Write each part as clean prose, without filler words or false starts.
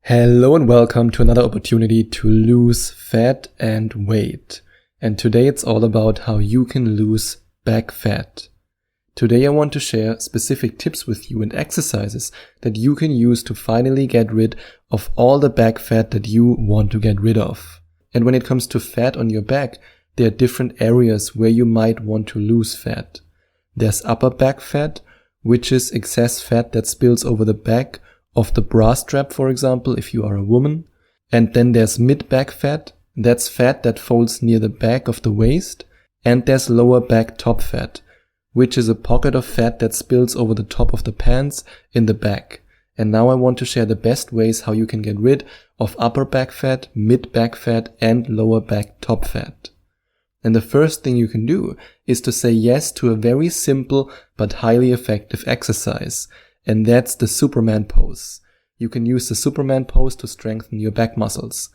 Hello and welcome to another opportunity to lose fat and weight. And today it's all about how you can lose back fat. Today I want to share specific tips with you and exercises that you can use to finally get rid of all the back fat that you want to get rid of. And when it comes to fat on your back, there are different areas where you might want to lose fat. There's upper back fat, which is excess fat that spills over the back of the bra strap, for example, if you are a woman. And then there's mid-back fat. That's fat that folds near the back of the waist. And there's lower back top fat, which is a pocket of fat that spills over the top of the pants in the back. And now I want to share the best ways how you can get rid of upper back fat, mid-back fat, and lower back top fat. And the first thing you can do is to say yes to a very simple but highly effective exercise. And that's the Superman pose. You can use the Superman pose to strengthen your back muscles.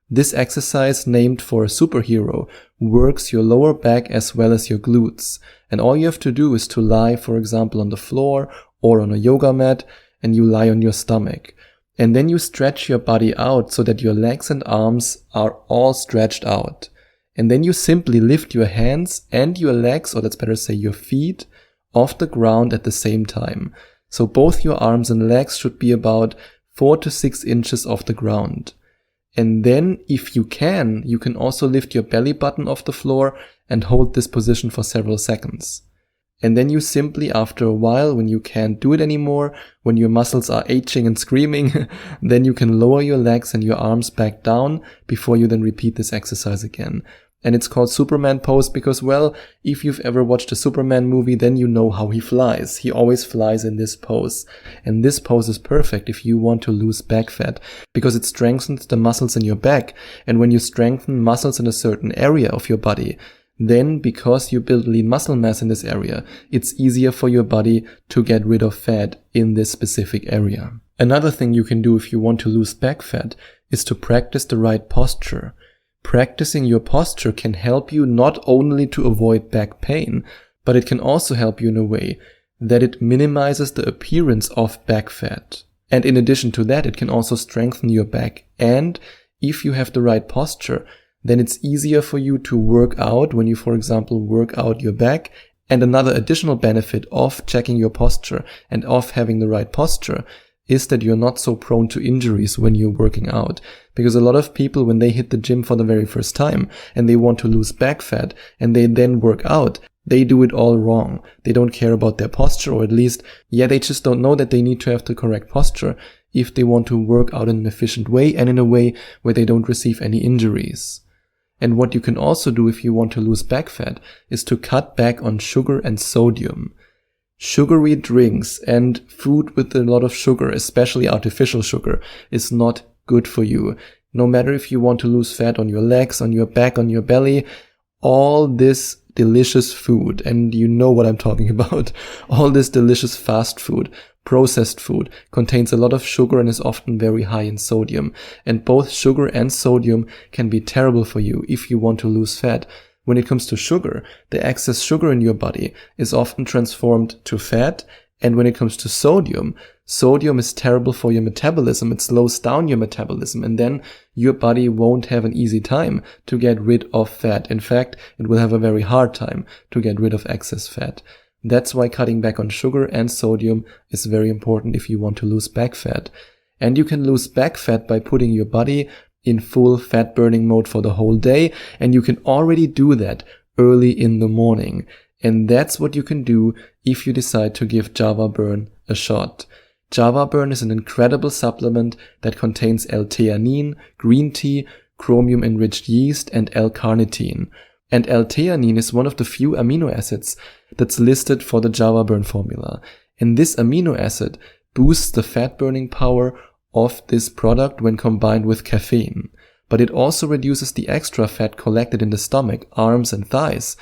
This exercise, named for a superhero, works your lower back as well as your glutes. And all you have to do is to lie, for example, on the floor or on a yoga mat, and you lie on your stomach. And then you stretch your body out so that your legs and arms are all stretched out. And then you simply lift your hands and your legs, or let's better say your feet, off the ground at the same time. So both your arms and legs should be about 4 to 6 inches off the ground. And then, if you can also lift your belly button off the floor and hold this position for several seconds. And then you simply, after a while, when you can't do it anymore, when your muscles are aching and screaming, then you can lower your legs and your arms back down before you then repeat this exercise again. And it's called Superman pose because, well, if you've ever watched a Superman movie, then you know how he flies. He always flies in this pose. And this pose is perfect if you want to lose back fat because it strengthens the muscles in your back. And when you strengthen muscles in a certain area of your body, then because you build lean muscle mass in this area, it's easier for your body to get rid of fat in this specific area. Another thing you can do if you want to lose back fat is to practice the right posture. Practicing your posture can help you not only to avoid back pain, but it can also help you in a way that it minimizes the appearance of back fat. And in addition to that, it can also strengthen your back. And if you have the right posture, then it's easier for you to work out when you, for example, work out your back. And another additional benefit of checking your posture and of having the right posture is that you're not so prone to injuries when you're working out. Because a lot of people, when they hit the gym for the very first time and they want to lose back fat and they then work out, they do it all wrong. They don't care about their posture, or at least, they just don't know that they need to have the correct posture if they want to work out in an efficient way and in a way where they don't receive any injuries. And what you can also do if you want to lose back fat is to cut back on sugar and sodium. Sugary drinks and food with a lot of sugar, especially artificial sugar, is not good for you. No matter if you want to lose fat on your legs, on your back, on your belly, all this delicious food, and you know what I'm talking about, all this delicious fast food, processed food, contains a lot of sugar and is often very high in sodium. And both sugar and sodium can be terrible for you if you want to lose fat. When it comes to sugar, the excess sugar in your body is often transformed to fat. And when it comes to sodium, sodium is terrible for your metabolism. It slows down your metabolism, and then your body won't have an easy time to get rid of fat. In fact, it will have a very hard time to get rid of excess fat. That's why cutting back on sugar and sodium is very important if you want to lose back fat. And you can lose back fat by putting your body in full fat burning mode for the whole day, and you can already do that early in the morning. And that's what you can do if you decide to give Java Burn a shot. Java Burn is an incredible supplement that contains L-Theanine, green tea, chromium-enriched yeast, and L-Carnitine. And L-Theanine is one of the few amino acids that's listed for the Java Burn formula. And this amino acid boosts the fat-burning power of this product when combined with caffeine. But it also reduces the extra fat collected in the stomach, arms, and thighs.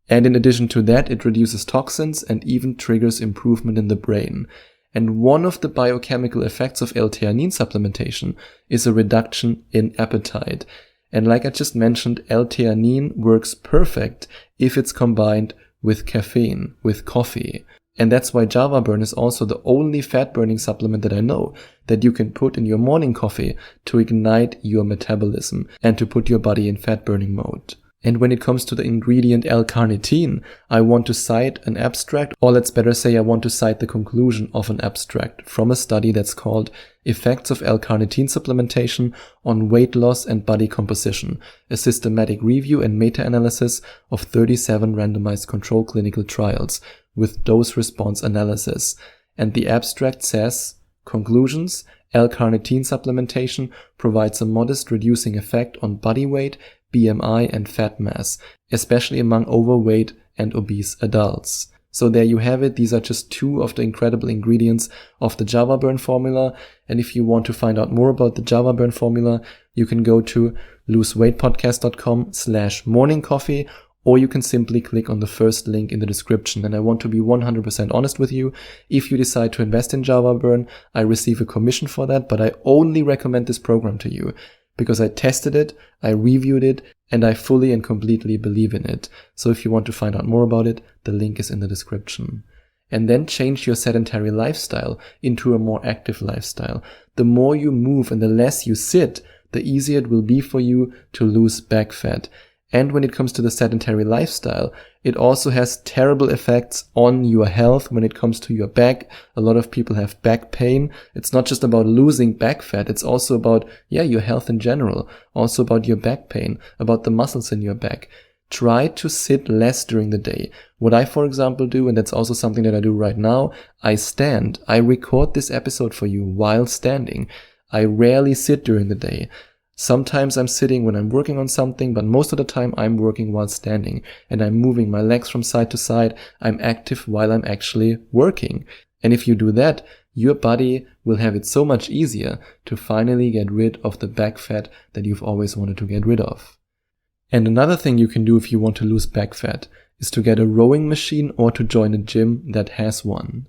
And in addition to that, it reduces toxins and even triggers improvement in the brain. And one of the biochemical effects of L-Theanine supplementation is a reduction in appetite. And like I just mentioned, L-Theanine works perfect if it's combined with caffeine, with coffee. And that's why Java Burn is also the only fat burning supplement that I know that you can put in your morning coffee to ignite your metabolism and to put your body in fat burning mode. And when it comes to the ingredient L-Carnitine, I want to cite an abstract, or let's better say I want to cite the conclusion of an abstract from a study that's called Effects of L-Carnitine Supplementation on Weight Loss and Body Composition, a systematic review and meta-analysis of 37 randomized control clinical trials with dose-response analysis. And the abstract says, conclusions, L-Carnitine supplementation provides a modest reducing effect on body weight, BMI, and fat mass, especially among overweight and obese adults. So there you have it. These are just two of the incredible ingredients of the Java Burn formula. And if you want to find out more about the Java Burn formula, you can go to loseweightpodcast.com/morningcoffee, or you can simply click on the first link in the description. And I want to be 100% honest with you. If you decide to invest in Java Burn, I receive a commission for that, but I only recommend this program to you because I tested it, I reviewed it, and I fully and completely believe in it. So if you want to find out more about it, the link is in the description. And then change your sedentary lifestyle into a more active lifestyle. The more you move and the less you sit, the easier it will be for you to lose back fat. And when it comes to the sedentary lifestyle, it also has terrible effects on your health when it comes to your back. A lot of people have back pain. It's not just about losing back fat. It's also about, your health in general. Also about your back pain, about the muscles in your back. Try to sit less during the day. What I, for example, do, and that's also something that I do right now, I stand. I record this episode for you while standing. I rarely sit during the day. Sometimes I'm sitting when I'm working on something, but most of the time I'm working while standing, and I'm moving my legs from side to side. I'm active while I'm actually working. And if you do that, your body will have it so much easier to finally get rid of the back fat that you've always wanted to get rid of. And another thing you can do if you want to lose back fat is to get a rowing machine or to join a gym that has one.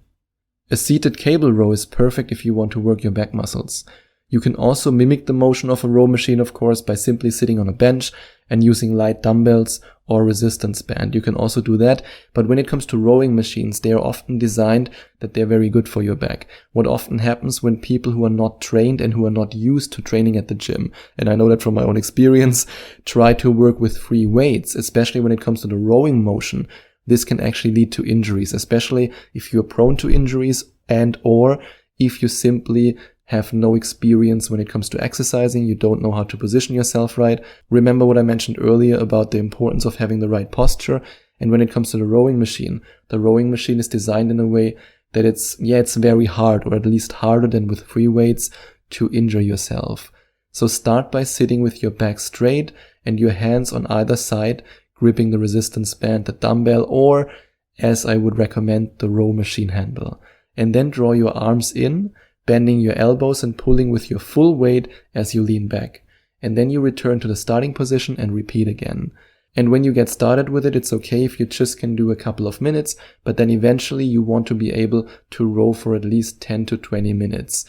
A seated cable row is perfect if you want to work your back muscles. You can also mimic the motion of a row machine, of course, by simply sitting on a bench and using light dumbbells or resistance band. You can also do that, but when it comes to rowing machines, they are often designed that they're very good for your back. What often happens when people who are not trained and who are not used to training at the gym, and I know that from my own experience, try to work with free weights, especially when it comes to the rowing motion, this can actually lead to injuries, especially if you're prone to injuries and or if you simply have no experience when it comes to exercising, you don't know how to position yourself right. Remember what I mentioned earlier about the importance of having the right posture. And when it comes to the rowing machine is designed in a way that it's very hard, or at least harder than with free weights, to injure yourself. So start by sitting with your back straight and your hands on either side, gripping the resistance band, the dumbbell, or, as I would recommend, the row machine handle. And then draw your arms in, bending your elbows and pulling with your full weight as you lean back. And then you return to the starting position and repeat again. And when you get started with it, it's okay if you just can do a couple of minutes, but then eventually you want to be able to row for at least 10 to 20 minutes.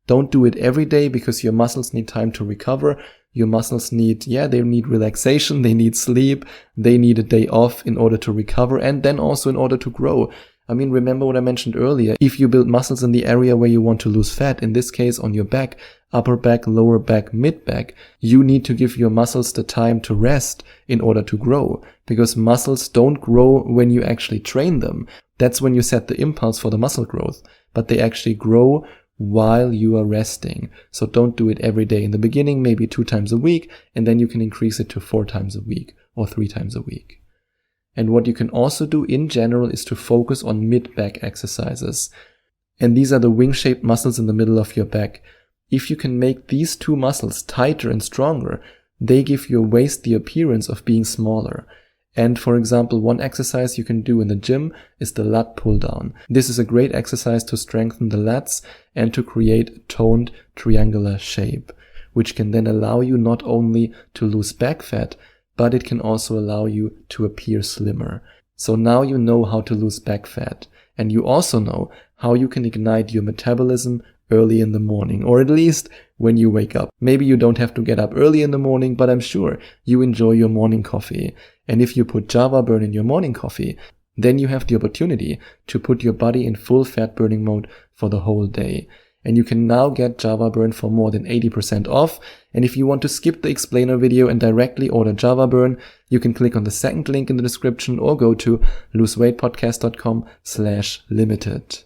Don't do it every day because your muscles need time to recover. Your muscles need relaxation, they need sleep, they need a day off in order to recover and then also in order to grow. I mean, remember what I mentioned earlier. If you build muscles in the area where you want to lose fat, in this case on your back, upper back, lower back, mid back, you need to give your muscles the time to rest in order to grow. Because muscles don't grow when you actually train them. That's when you set the impulse for the muscle growth. But they actually grow while you are resting. So don't do it every day. In the beginning, maybe 2 times a week, and then you can increase it to 4 times a week or 3 times a week. And what you can also do in general is to focus on mid-back exercises. And these are the wing-shaped muscles in the middle of your back. If you can make these 2 muscles tighter and stronger, they give your waist the appearance of being smaller. And for example, one exercise you can do in the gym is the lat pull down. This is a great exercise to strengthen the lats and to create a toned triangular shape, which can then allow you not only to lose back fat, but it can also allow you to appear slimmer. So now you know how to lose back fat, and you also know how you can ignite your metabolism early in the morning, or at least when you wake up. Maybe you don't have to get up early in the morning, but I'm sure you enjoy your morning coffee. And if you put Java Burn in your morning coffee, then you have the opportunity to put your body in full fat burning mode for the whole day. And you can now get Java Burn for more than 80% off. And if you want to skip the explainer video and directly order Java Burn, you can click on the second link in the description or go to loseweightpodcast.com/limited.